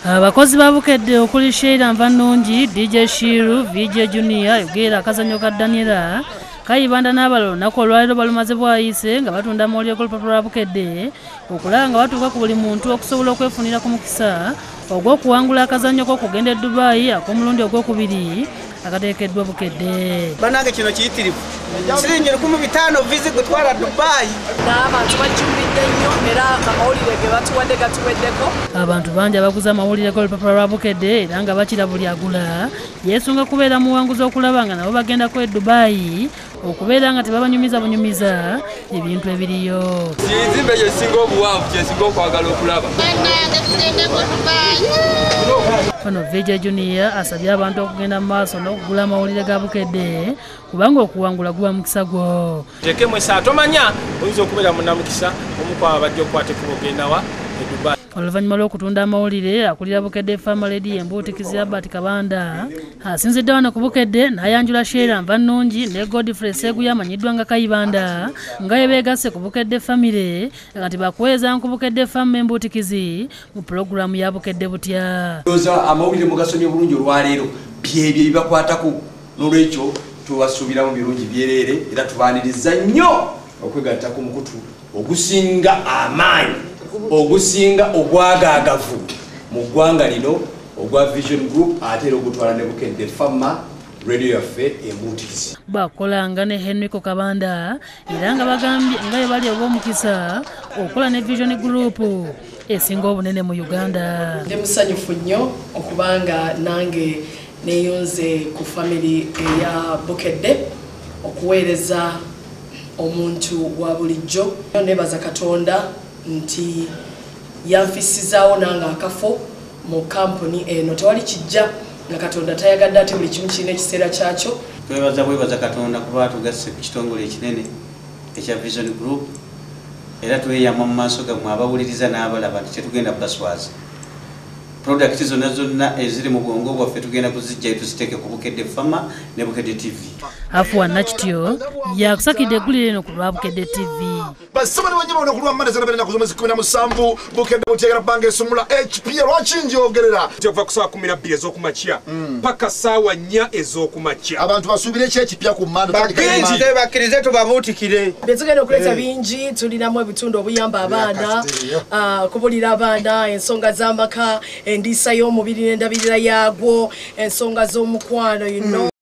Abakozi ba Bukedde okuli Sheila Nvanungi, DJ Shiru, VJ Junior, Yogera Kazanyo ka Daniela, Kayibanda n'abalala olunaku olwaliro balumaze bwayise nga batunda amawulire g'olupapula lwa Bukedde okulaba nga batuuka ku buli muntu okusobola okwefunira ku mukisa ogw'okuwangula akazannyo k'okugenda e Dubai ak'omulundi ogwokubiri akateekeddwa Bukedde. Banange kino kiyitirivu siringi 1500 visit gutwala Dubai. N'abantu bajjumbidde nnyo era amawulire ge batuwadde gatuweddeko. Abantu bangi abaguza amawulire g'olupapula lwa Bukedde era nga bakira buli agula yeesunga kubeera muwanguzi okulaba nga nabo bagendako e Dubai okubeera nga tebabanyumiza bunyumiza ebintu ebiriyo. Kizimbe yesinga obuwanvu kyesinga okwagala okulaba. Fano VJ Junior asabye abantu okugenda mu maaso n'okugula amawulire ga Bukedde kubanga okuwangula guba mukisa gwo. Tekemu esaa tomanya oyinza okubeera munnamukisa omukwaba bajja okukwata ekkubo ogenda wa e Dubai. Oluvannyuma lw'okutunda amawulire akulira Bukedde Family Radio embuutikizi Albert Kabanda asinzidde wano ku Bukedde n'ayanjula Sheila Nvanungi ne Godfrey Seguya amanyiddwa nga Kayibanda nga beegasse ku Bukedde Family nga tibakweza ku Bukedde Family embuutikizi mu pulogulaamu ya Bukedde butya. Amawulire mugasomye bulungi olwaleero byebyo bibakwatako n'olwekyo tubasuubiramu birungi byereere era tubaaniriza nnyo okwegatta ku mukutu ogusinga amaanyi ogusinga ogwagaagavu mu ggwanga lino ogwa Vision Group ate era ogutwala ne Bukedde Family Radio yaffe embuutikizi. Bakolanga ne Henrico Kabanda era nga bagambye nga bwe bali obw'omukisa okola ne Vision Group esinga obunene mu Uganda. Ndi musanyufu nnyo okubanga nange neeyunze ku family eya Bukedde okuweereza omuntu wa bulijjo. Nebaza Katonda nti yanfisizaawo nange akafo mu kampuni eno tewali kijja nga Katonda tayagadde ate buli kimu kirina ekiseera kyakyo. Twebaza Katonda kuba tugasse ku kitongole ekinene ekya Vision Group era tweyama mu maaso gammwe abawuliriza n'abalaba nti tetugenda baswaza. Product zonna eziri mu bwongo bwaffe tugenda kuzijja tuziteeke ku Bukedde Family ne Bukedde TV. Afuwa Nakityo yakusakidde eggulire eno ku lwa Bukedde TV. Basomani wanyama onakulwa mmane na kuzomezi 17 Bukedde butegera bange somula HPA lwaki njogerera Tuva ku saa 12 ez'okumakya paka saawa 4 ez'okumakya. Abantu basubire HPA ku mmane bagenzi bakkirize tubabuutikire. Tugenda okuleeta bingi tulinamu ebitundu obuyamba abaana kubulira abaana ensonga z'amaka endiisa y'omubiri n'endabirira yaagwo ensonga z'omukwano